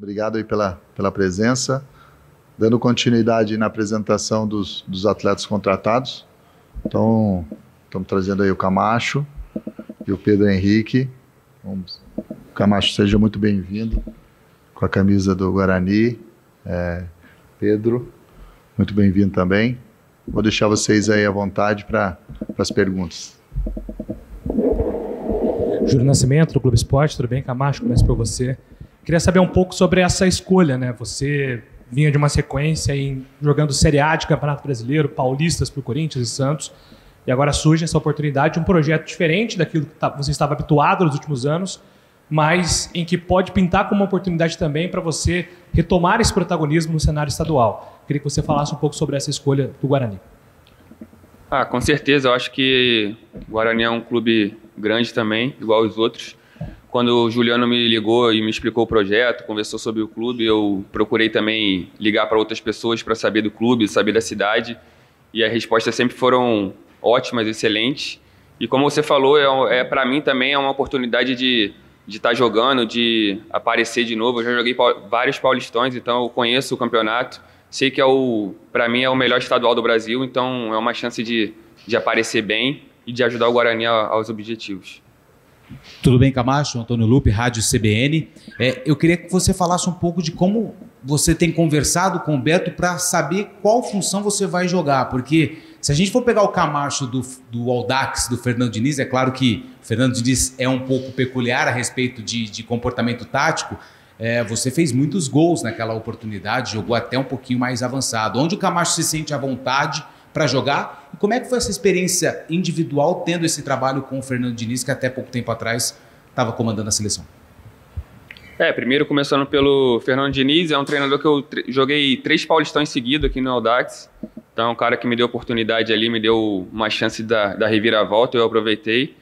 Obrigado aí pela presença. Dando continuidade na apresentação dos atletas contratados. Então, estamos trazendo aí o Camacho e o Pedro Henrique. Camacho, seja muito bem-vindo com a camisa do Guarani. Pedro, muito bem-vindo também. Vou deixar vocês aí à vontade para as perguntas. Júlio Nascimento, do Globo Esporte, tudo bem? Camacho, começo por você. Queria saber um pouco sobre essa escolha, né? Você vinha de uma sequência jogando Série A de Campeonato Brasileiro, paulistas para o Corinthians e Santos, e agora surge essa oportunidade, um projeto diferente daquilo que você estava habituado nos últimos anos, mas em que pode pintar como uma oportunidade também para você retomar esse protagonismo no cenário estadual. Queria que você falasse um pouco sobre essa escolha do Guarani. Com certeza, eu acho que o Guarani é um clube grande também, igual os outros. Quando o Juliano me ligou e me explicou o projeto, conversou sobre o clube, eu procurei também ligar para outras pessoas para saber do clube, saber da cidade, e as respostas sempre foram ótimas, excelentes. E como você falou, para mim também é uma oportunidade de estar jogando, de aparecer de novo. Eu já joguei vários paulistões, então eu conheço o campeonato, sei que para mim é o melhor estadual do Brasil, então é uma chance de aparecer bem e de ajudar o Guarani aos objetivos. Tudo bem, Camacho? Antônio Lupe, Rádio CBN. Eu queria que você falasse um pouco de como você tem conversado com o Beto para saber qual função você vai jogar, porque se a gente for pegar o Camacho do Audax, do Fernando Diniz, é claro que o Fernando Diniz é um pouco peculiar a respeito de comportamento tático. Você fez muitos gols naquela oportunidade, jogou até um pouquinho mais avançado. Onde o Camacho se sente à vontade para jogar? E como é que foi essa experiência individual tendo esse trabalho com o Fernando Diniz, que até pouco tempo atrás estava comandando a seleção? Primeiro começando pelo Fernando Diniz, é um treinador que eu joguei 3 paulistões seguidos aqui no Audax. Então é um cara que me deu oportunidade ali, me deu uma chance da reviravolta, eu aproveitei.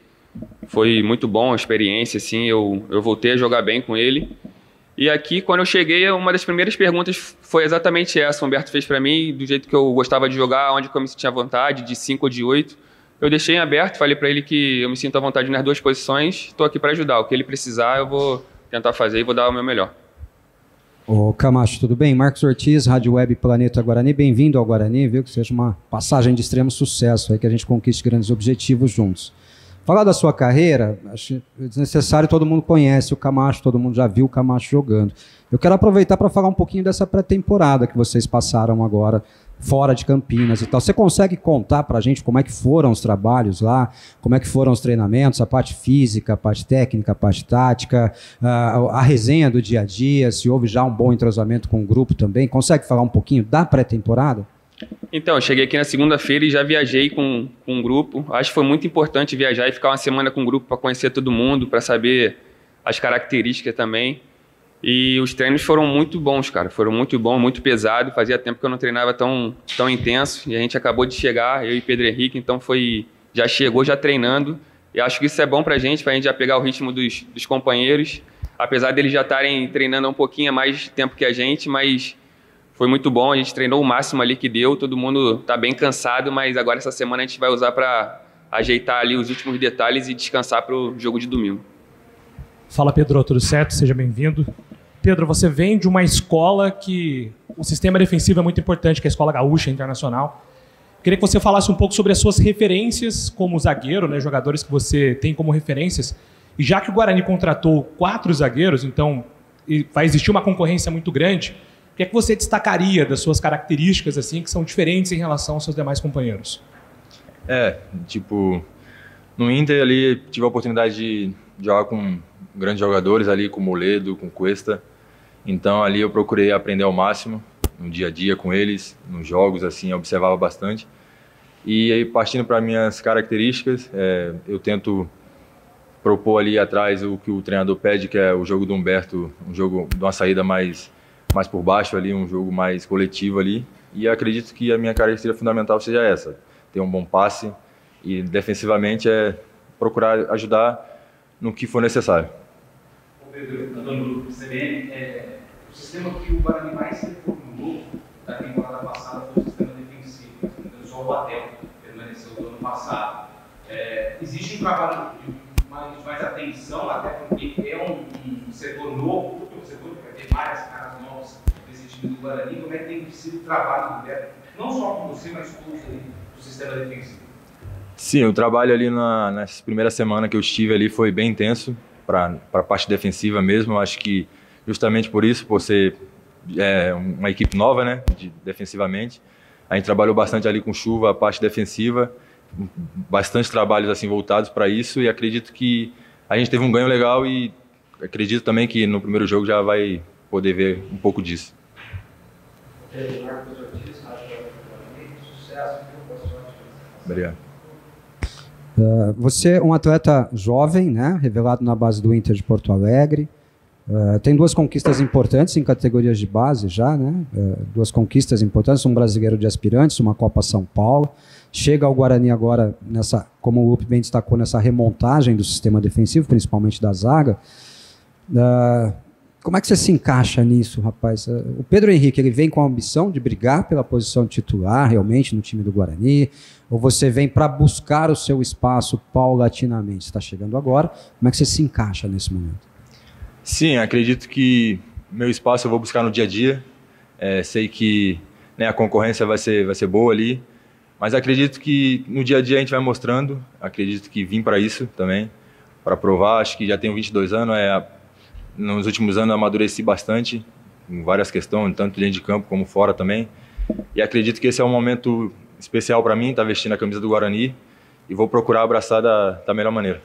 Foi muito bom a experiência, assim, eu voltei a jogar bem com ele. E aqui, quando eu cheguei, uma das primeiras perguntas foi exatamente essa. O Humberto fez para mim, do jeito que eu gostava de jogar, onde eu me sentia à vontade, de 5 ou de 8. Eu deixei em aberto, falei para ele que eu me sinto à vontade nas 2 posições, estou aqui para ajudar. O que ele precisar, eu vou tentar fazer e vou dar o meu melhor. Ô Camacho, tudo bem? Marcos Ortiz, Rádio Web Planeta Guarani. Bem-vindo ao Guarani, viu? Que seja uma passagem de extremo sucesso, aí que a gente conquiste grandes objetivos juntos. Falar da sua carreira, acho desnecessário, todo mundo conhece o Camacho, todo mundo já viu o Camacho jogando. Eu quero aproveitar para falar um pouquinho dessa pré-temporada que vocês passaram agora, fora de Campinas e tal. Você consegue contar para a gente como é que foram os trabalhos lá, como é que foram os treinamentos, a parte física, a parte técnica, a parte tática, a resenha do dia a dia, se houve já um bom entrosamento com o grupo também? Consegue falar um pouquinho da pré-temporada? Então, eu cheguei aqui na segunda-feira e já viajei com um grupo. Acho que foi muito importante viajar e ficar uma semana com o grupo para conhecer todo mundo, para saber as características também. E os treinos foram muito bons, cara. Foram muito bons, muito pesado. Fazia tempo que eu não treinava tão intenso. E a gente acabou de chegar, eu e Pedro Henrique, então já chegou já treinando. E acho que isso é bom pra gente já pegar o ritmo dos companheiros. Apesar deles já estarem treinando um pouquinho mais tempo que a gente, mas foi muito bom, a gente treinou o máximo ali que deu, todo mundo está bem cansado, mas agora essa semana a gente vai usar para ajeitar ali os últimos detalhes e descansar para o jogo de domingo. Fala, Pedro, tudo certo? Seja bem-vindo. Pedro, você vem de uma escola que o sistema defensivo é muito importante, que é a Escola Gaúcha Internacional. Queria que você falasse um pouco sobre as suas referências como zagueiro, né, jogadores que você tem como referências. E já que o Guarani contratou 4 zagueiros, então vai existir uma concorrência muito grande, o que é que você destacaria das suas características assim que são diferentes em relação aos seus demais companheiros? No Inter ali tive a oportunidade de jogar com grandes jogadores ali, com o Moledo, com o Cuesta. Então ali eu procurei aprender ao máximo no dia a dia com eles, nos jogos assim, eu observava bastante. E aí partindo para minhas características, eu tento propor ali atrás o que o treinador pede, que é o jogo do Humberto, um jogo de uma saída mais por baixo ali, um jogo mais coletivo ali, e acredito que a minha característica fundamental seja essa, ter um bom passe e defensivamente procurar ajudar no que for necessário. Pedro, Antônio CBN, o sistema que o Guarani mais reformulou da temporada passada foi o sistema defensivo, só o Batel permaneceu do ano passado. Existe um trabalho de mais atenção, até porque é um setor novo, torcedor, que vai ter várias caras novas nesse time do Guarani, como é que tem sido o trabalho do Beto, não só com você, mas todos ali do sistema defensivo? Sim, o trabalho ali nessa primeira semana que eu estive ali foi bem intenso para a parte defensiva mesmo. Eu acho que justamente por isso, por ser uma equipe nova, né, defensivamente, a gente trabalhou bastante ali com Chuva, a parte defensiva, bastante trabalhos assim voltados para isso, e acredito que a gente teve um ganho legal e acredito também que no primeiro jogo já vai poder ver um pouco disso. Obrigado. Você é um atleta jovem, né, revelado na base do Inter de Porto Alegre. Tem 2 conquistas importantes em categorias de base já, né? 2 conquistas importantes, um brasileiro de aspirantes, uma Copa São Paulo. Chega ao Guarani agora, como o Lupe bem destacou, nessa remontagem do sistema defensivo, principalmente da zaga. Como é que você se encaixa nisso, rapaz? O Pedro Henrique, ele vem com a ambição de brigar pela posição titular realmente no time do Guarani? Ou você vem para buscar o seu espaço paulatinamente? Você está chegando agora, como é que você se encaixa nesse momento? Sim, acredito que meu espaço eu vou buscar no dia a dia. Sei que, né, a concorrência vai ser boa ali, mas acredito que no dia a dia a gente vai mostrando. Acredito que vim para isso também, para provar. Acho que já tenho 22 anos, nos últimos anos amadureci bastante, em várias questões, tanto dentro de campo como fora também. E acredito que esse é um momento especial para mim, estar vestindo a camisa do Guarani, e vou procurar abraçar da melhor maneira.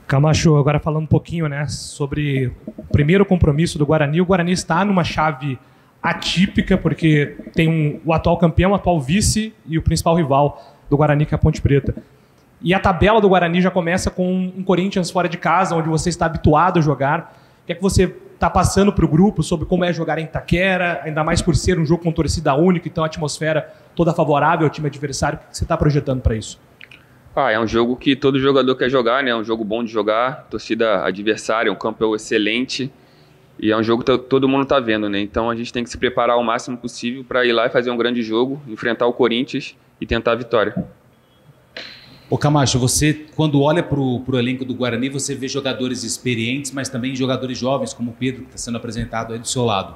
Camacho, agora falando um pouquinho, né, sobre o primeiro compromisso do Guarani. O Guarani está numa chave atípica, porque tem o atual campeão, o atual vice e o principal rival do Guarani, que é a Ponte Preta. E a tabela do Guarani já começa com um Corinthians fora de casa, onde você está habituado a jogar. O que é que você está passando para o grupo sobre como é jogar em Itaquera, ainda mais por ser um jogo com torcida única, então a atmosfera toda favorável ao time adversário? O que você está projetando para isso? É um jogo que todo jogador quer jogar, né? É um jogo bom de jogar, torcida adversária, um campo excelente, e é um jogo que todo mundo está vendo, né? Então a gente tem que se preparar o máximo possível para ir lá e fazer um grande jogo, enfrentar o Corinthians e tentar a vitória. Ô Camacho, você quando olha para o elenco do Guarani, você vê jogadores experientes, mas também jogadores jovens, como o Pedro, que está sendo apresentado aí do seu lado.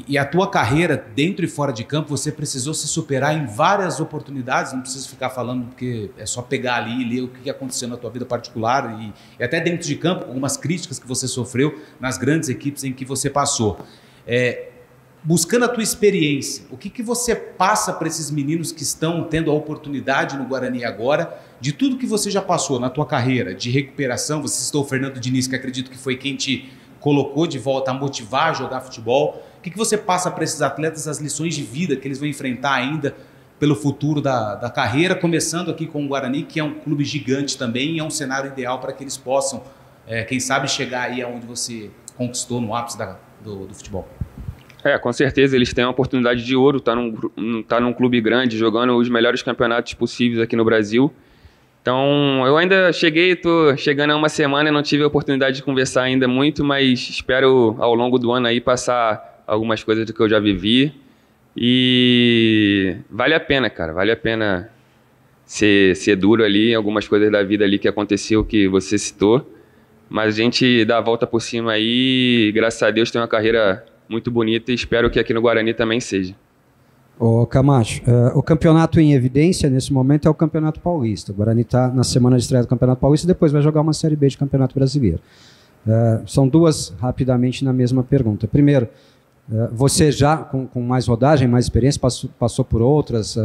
E a tua carreira, dentro e fora de campo, você precisou se superar em várias oportunidades, não precisa ficar falando, porque é só pegar ali e ler o que aconteceu na tua vida particular e até dentro de campo, algumas críticas que você sofreu nas grandes equipes em que você passou. Buscando a tua experiência, o que você passa para esses meninos que estão tendo a oportunidade no Guarani agora, de tudo que você já passou na tua carreira, de recuperação? Você citou o Fernando Diniz, que acredito que foi quem te colocou de volta a motivar a jogar futebol. O que você passa para esses atletas, as lições de vida que eles vão enfrentar ainda pelo futuro da carreira, começando aqui com o Guarani, que é um clube gigante também, e é um cenário ideal para que eles possam, quem sabe, chegar aí aonde você conquistou no ápice do futebol? Com certeza, eles têm uma oportunidade de ouro, tá num clube grande, jogando os melhores campeonatos possíveis aqui no Brasil. Então, eu ainda estou chegando a uma semana e não tive a oportunidade de conversar ainda muito, mas espero ao longo do ano aí passar algumas coisas do que eu já vivi. E vale a pena, cara, vale a pena ser duro ali, algumas coisas da vida ali que aconteceu, que você citou. Mas a gente dá a volta por cima aí, graças a Deus tem uma carreira muito bonita e espero que aqui no Guarani também seja. Ô Camacho, o campeonato em evidência nesse momento é o Campeonato Paulista. O Guarani está na semana de estreia do Campeonato Paulista e depois vai jogar uma Série B de Campeonato Brasileiro. São duas, rapidamente, na mesma pergunta. Primeiro, você já, com mais rodagem, mais experiência, passou por outras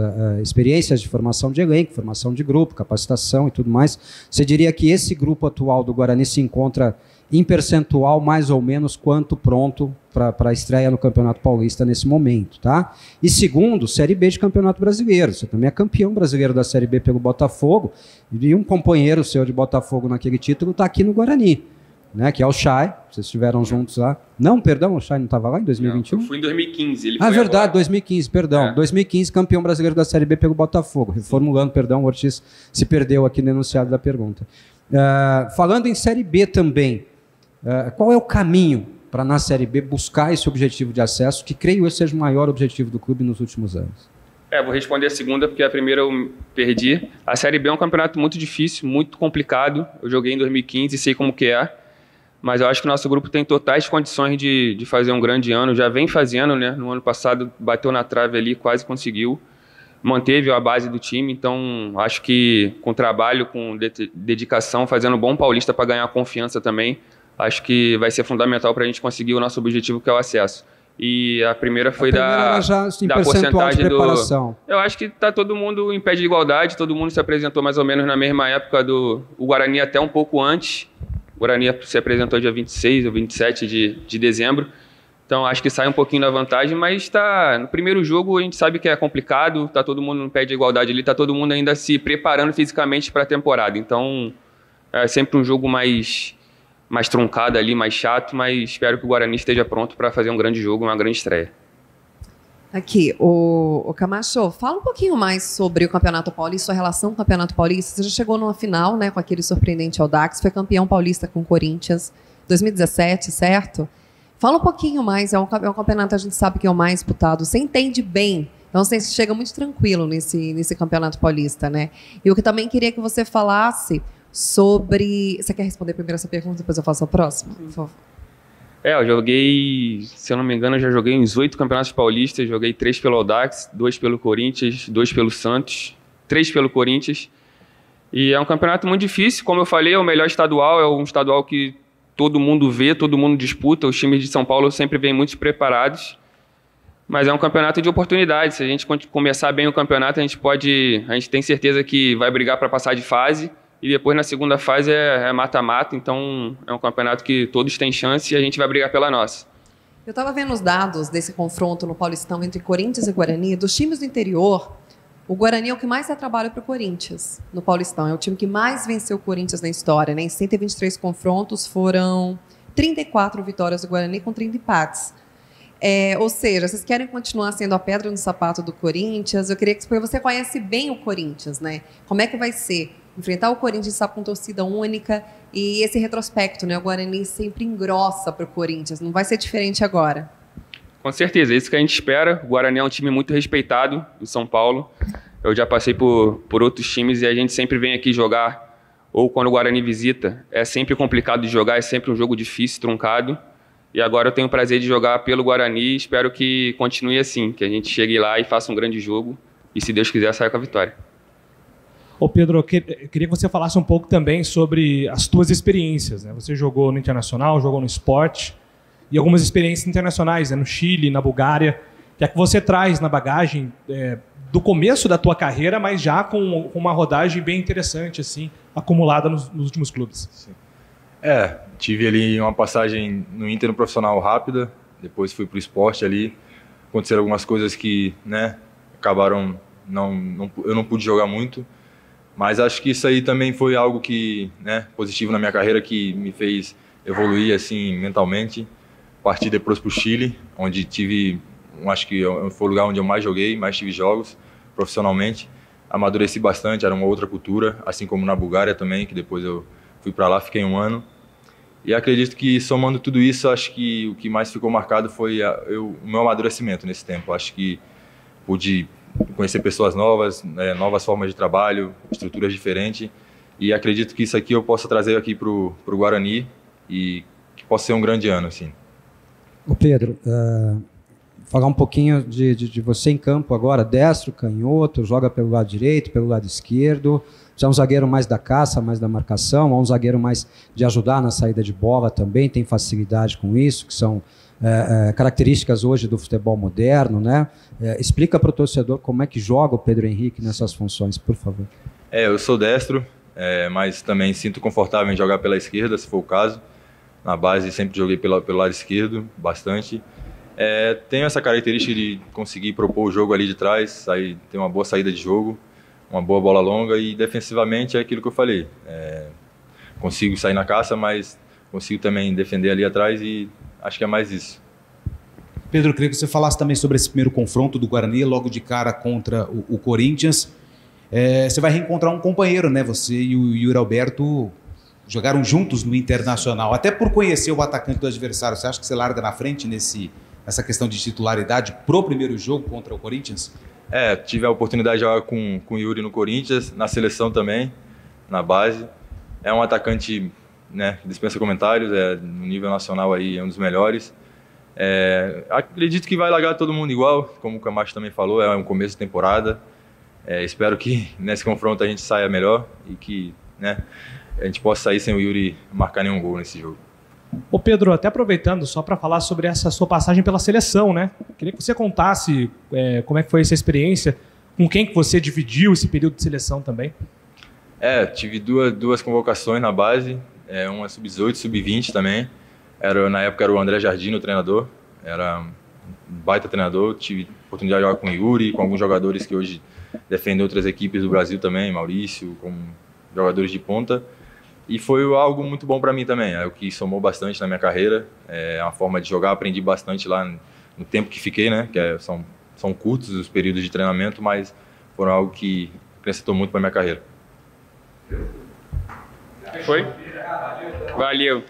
experiências de formação de elenco, formação de grupo, capacitação e tudo mais. Você diria que esse grupo atual do Guarani se encontra em percentual mais ou menos quanto pronto para a estreia no Campeonato Paulista nesse momento, tá? E segundo, Série B de Campeonato Brasileiro. Você também é campeão brasileiro da Série B pelo Botafogo, e um companheiro seu de Botafogo naquele título está aqui no Guarani, né? Que é o Chay. Vocês estiveram juntos lá. Não, perdão, o Chay não estava lá em 2021? Não, eu fui em 2015. Ele foi verdade, agora. 2015, perdão. 2015, campeão brasileiro da Série B pelo Botafogo. Reformulando, perdão, o Ortiz se perdeu aqui no enunciado da pergunta. Falando em Série B também, qual é o caminho para na Série B buscar esse objetivo de acesso, que creio eu seja o maior objetivo do clube nos últimos anos? Vou responder a segunda, porque a primeira eu perdi. A Série B é um campeonato muito difícil, muito complicado. Eu joguei em 2015 e sei como que é. mas eu acho que o nosso grupo tem totais condições de fazer um grande ano, já vem fazendo, né? No ano passado bateu na trave ali, quase conseguiu, manteve a base do time, então acho que com trabalho, com dedicação, fazendo um bom paulista para ganhar confiança também, acho que vai ser fundamental para a gente conseguir o nosso objetivo, que é o acesso. E a primeira foi da porcentagem do... Eu acho que está todo mundo em pé de igualdade, todo mundo se apresentou mais ou menos na mesma época do Guarani, até um pouco antes. O Guarani se apresentou dia 26 ou 27 de dezembro. Então, acho que sai um pouquinho da vantagem, mas no primeiro jogo a gente sabe que é complicado, está todo mundo no pé de igualdade ali, está todo mundo ainda se preparando fisicamente para a temporada. Então, é sempre um jogo mais truncado ali, mais chato, mas espero que o Guarani esteja pronto para fazer um grande jogo, uma grande estreia. Aqui, o Camacho, fala um pouquinho mais sobre o Campeonato Paulista, sua relação com o Campeonato Paulista. Você já chegou numa final, né, com aquele surpreendente Audax, foi campeão paulista com o Corinthians, 2017, certo? Fala um pouquinho mais, é um campeonato, a gente sabe que é o mais disputado, você entende bem, então você chega muito tranquilo nesse Campeonato Paulista, né? E eu que também queria que você falasse sobre... Você quer responder primeiro essa pergunta, depois eu faço a próxima, por favor? Eu joguei, se eu não me engano, eu já joguei uns 8 campeonatos paulistas, joguei 3 pelo Audax, 2 pelo Corinthians, 2 pelo Santos, 3 pelo Corinthians. E é um campeonato muito difícil, como eu falei, é o melhor estadual, é um estadual que todo mundo vê, todo mundo disputa, os times de São Paulo sempre vêm muito preparados, mas é um campeonato de oportunidades. Se a gente começar bem o campeonato, a gente tem certeza que vai brigar para passar de fase, e depois na segunda fase é mata-mata, então é um campeonato que todos têm chance e a gente vai brigar pela nossa. Eu estava vendo os dados desse confronto no Paulistão entre Corinthians e Guarani. Dos times do interior, o Guarani é o que mais dá trabalho para o Corinthians no Paulistão. É o time que mais venceu o Corinthians na história, né? Em 123 confrontos foram 34 vitórias do Guarani com 30 empates. Ou seja, vocês querem continuar sendo a pedra no sapato do Corinthians? Eu queria que você conhece bem o Corinthians, né? Como é que vai ser enfrentar o Corinthians, sabe, com torcida única, e esse retrospecto, né? O Guarani sempre engrossa para o Corinthians. Não vai ser diferente agora? Com certeza, é isso que a gente espera. O Guarani é um time muito respeitado do São Paulo. Eu já passei por outros times e a gente sempre vem aqui jogar, ou quando o Guarani visita, é sempre complicado de jogar, é sempre um jogo difícil, truncado. E agora eu tenho o prazer de jogar pelo Guarani e espero que continue assim, que a gente chegue lá e faça um grande jogo e, se Deus quiser, saia com a vitória. Ô Pedro, eu queria que você falasse um pouco também sobre as tuas experiências, né? Você jogou no Internacional, jogou no Sport e algumas experiências internacionais, né? No Chile, na Bulgária, que é que você traz na bagagem do começo da tua carreira, mas já com uma rodagem bem interessante, assim, acumulada nos últimos clubes. Sim. Tive ali uma passagem no Inter no profissional rápida, depois fui para o Sport ali, aconteceram algumas coisas que, né, acabaram, eu não pude jogar muito, mas acho que isso aí também foi algo que, né, positivo na minha carreira, que me fez evoluir assim mentalmente. Parti depois para o Chile, onde acho que foi o lugar onde eu mais joguei, mais tive jogos profissionalmente. Amadureci bastante, era uma outra cultura, assim como na Bulgária também, que depois eu fui para lá, fiquei 1 ano. E acredito que, somando tudo isso, acho que o que mais ficou marcado foi o meu amadurecimento nesse tempo. Acho que pude conhecer pessoas novas, novas formas de trabalho, estruturas diferentes, e acredito que isso aqui eu possa trazer aqui para o Guarani e que possa ser um grande ano, assim. Ô Pedro, falar um pouquinho de você em campo agora, destro, canhoto, joga pelo lado direito, pelo lado esquerdo, você é um zagueiro mais da caça, mais da marcação, é um zagueiro mais de ajudar na saída de bola também, tem facilidade com isso, que são características hoje do futebol moderno, né? Explica para o torcedor como é que joga o Pedro Henrique nessas funções, por favor. Eu sou destro, mas também sinto confortável em jogar pela esquerda, se for o caso. Na base sempre joguei pelo lado esquerdo, bastante. Tenho essa característica de conseguir propor o jogo ali de trás, ter uma boa saída de jogo, uma boa bola longa, e defensivamente é aquilo que eu falei. Consigo sair na caça, mas consigo também defender ali atrás, e acho que é mais isso. Pedro, eu queria que você falasse também sobre esse primeiro confronto do Guarani, logo de cara contra o Corinthians. Você vai reencontrar um companheiro, né? Você e o Yuri Alberto jogaram juntos no Internacional. Até por conhecer o atacante do adversário, você acha que você larga na frente nessa questão de titularidade pro primeiro jogo contra o Corinthians? Tive a oportunidade de jogar com o Yuri no Corinthians, na seleção também, na base. É um atacante né, dispensa comentários, no nível nacional aí é um dos melhores. Acredito que vai largar todo mundo igual, como o Camacho também falou, é um começo de temporada. Espero que nesse confronto a gente saia melhor e que, né, a gente possa sair sem o Yuri marcar nenhum gol nesse jogo. Ô Pedro, até aproveitando só para falar sobre essa sua passagem pela seleção, né? Queria que você contasse como é que foi essa experiência, com quem que você dividiu esse período de seleção também. Tive duas convocações na base, uma sub-18, sub-20 também. Na época era o André Jardim, o treinador, era um baita treinador. Tive oportunidade de jogar com o Yuri, com alguns jogadores que hoje defendem outras equipes do Brasil também, Maurício, com jogadores de ponta. E foi algo muito bom para mim também, o que somou bastante na minha carreira. É uma forma de jogar, aprendi bastante lá no tempo que fiquei, né? Que são curtos os períodos de treinamento, mas foram algo que acrescentou muito para minha carreira. Foi? Valeu.